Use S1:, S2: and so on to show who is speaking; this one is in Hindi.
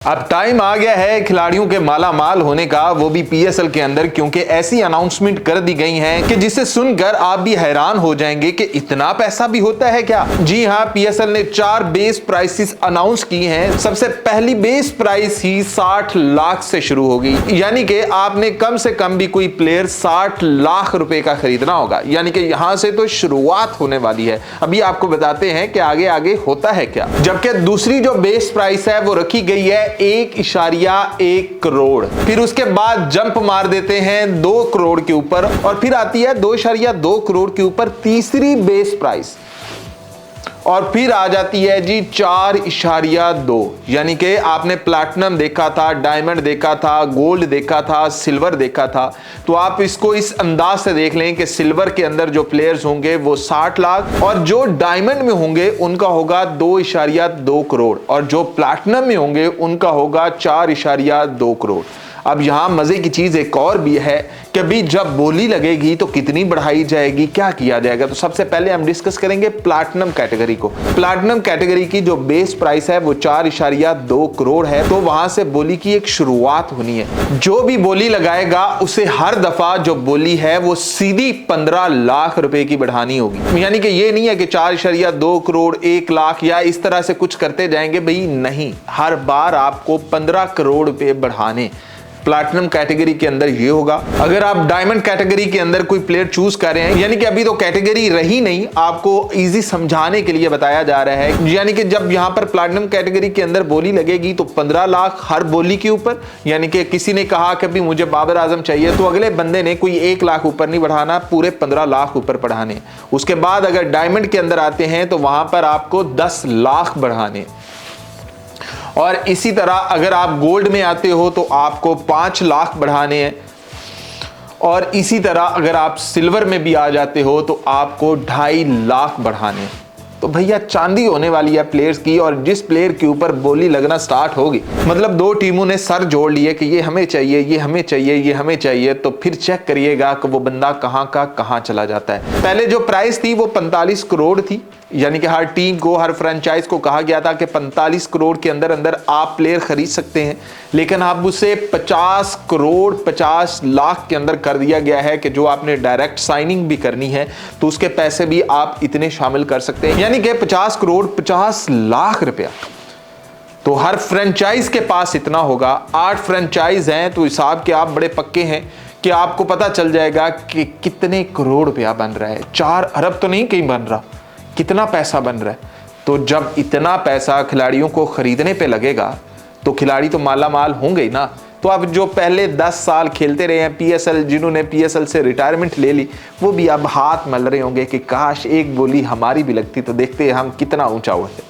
S1: अब टाइम आ गया है खिलाड़ियों के माला माल होने का, वो भी पीएसएल के अंदर, क्योंकि ऐसी अनाउंसमेंट कर दी गई हैं कि जिसे सुनकर आप भी हैरान हो जाएंगे कि इतना पैसा भी होता है क्या। जी हां, पीएसएल ने 4 बेस प्राइसेस अनाउंस की हैं। सबसे पहली बेस प्राइस ही 60 लाख से शुरू होगी, यानी कि आपने कम से कम भी कोई प्लेयर 60 लाख रुपए का खरीदना होगा, यानी कि यहां से तो शुरुआत होने वाली है। अभी आपको बताते हैं कि आगे आगे होता है क्या। जबकि दूसरी जो बेस प्राइस है वो रखी गई है 1.1 करोड़। फिर उसके बाद जंप मार देते हैं 2 करोड़ के ऊपर, और फिर आती है 2.2 करोड़ के ऊपर तीसरी बेस प्राइस, और फिर आ जाती है जी 4.2, यानी कि आपने प्लैटिनम देखा था, डायमंड देखा था, गोल्ड देखा था, सिल्वर देखा था। तो आप इसको इस अंदाज से देख लें कि सिल्वर के अंदर जो प्लेयर्स होंगे वो 60 लाख, और जो डायमंड में होंगे उनका होगा 2.2 करोड़, और जो प्लैटिनम में होंगे उनका होगा 4.2 करोड़। अब यहां मजे की चीज एक और भी है कि अभी जब बोली लगेगी तो कितनी बढ़ाई जाएगी, क्या किया जाएगा। तो सबसे पहले हम डिस्कस करेंगे प्लैटिनम कैटेगरी को। प्लैटिनम कैटेगरी की जो बेस प्राइस है वो 4.2 करोड़ है। तो वहां से बोली की एक शुरुआत होनी है। जो भी बोली लगाएगा उसे हर दफा जो बोली है वो सीधी 15 लाख रुपए की बढ़ानी होगी, यानी कि ये नहीं है कि 4.2 करोड़ 1 लाख या इस तरह से कुछ करते जाएंगे। भाई नहीं, हर बार आपको 15 करोड़ रुपए बढ़ाने। प्लैटिनम कैटेगरी के अंदर ये होगा। अगर आप डायमंड कैटेगरी के अंदर कोई प्लेयर चूज कर रहे हैं, यानी कि अभी तो कैटेगरी रही नहीं, आपको इजी समझाने के लिए बताया जा रहा है, यानी कि जब यहां पर प्लैटिनम कैटेगरी के अंदर बोली लगेगी तो 15 लाख हर बोली के ऊपर, यानी कि किसी ने कहा कि अभी मुझे बाबर आजम चाहिए, तो अगले बंदे ने कोई 1 लाख ऊपर नहीं बढ़ाना, पूरे 15 लाख ऊपर बढ़ाने। उसके बाद अगर डायमंड के अंदर आते हैं तो वहां पर आपको 10 लाख बढ़ाने, और इसी तरह अगर आप गोल्ड में आते हो तो आपको 5 लाख बढ़ाने हैं, और इसी तरह अगर आप सिल्वर में भी आ जाते हो तो आपको 2.5 लाख बढ़ाने हैं। तो भैया चांदी होने वाली है प्लेयर्स की, और जिस प्लेयर के ऊपर बोली लगना स्टार्ट होगी, मतलब 2 टीमों ने सर जोड़ लिए कि ये हमें चाहिए, ये हमें चाहिए, ये हमें चाहिए, तो फिर चेक करिएगा कि वो बंदा कहां का कहां चला जाता है। पहले जो प्राइस थी वो 45 करोड़ थी, यानी कि हर टीम को, हर फ्रेंचाइज को कहा गया था कि 45 करोड़ के अंदर अंदर आप प्लेयर खरीद सकते हैं, लेकिन अब उसे 50 करोड़ 50 लाख के अंदर कर दिया गया है कि जो आपने डायरेक्ट साइनिंग भी करनी है तो उसके पैसे भी आप इतने शामिल कर सकते हैं, यानी कि 50 करोड़ 50 लाख रुपया। तो हर फ्रेंचाइज के पास इतना होगा। 8 फ्रेंचाइज हैं, तो हिसाब के आप बड़े पक्के हैं कि आपको पता चल जाएगा कि कितने करोड़ रुपया बन रहा है। 4 अरब तो नहीं कहीं बन रहा, कितना पैसा बन रहा है। तो जब इतना पैसा खिलाड़ियों को खरीदने पे लगेगा तो खिलाड़ी तो माला माल होंगे ही ना। तो अब जो पहले 10 साल खेलते रहे हैं पीएसएल, जिन्होंने पीएसएल से रिटायरमेंट ले ली, वो भी अब हाथ मल रहे होंगे कि काश एक बोली हमारी भी लगती तो देखते हम कितना ऊंचा उड़ते।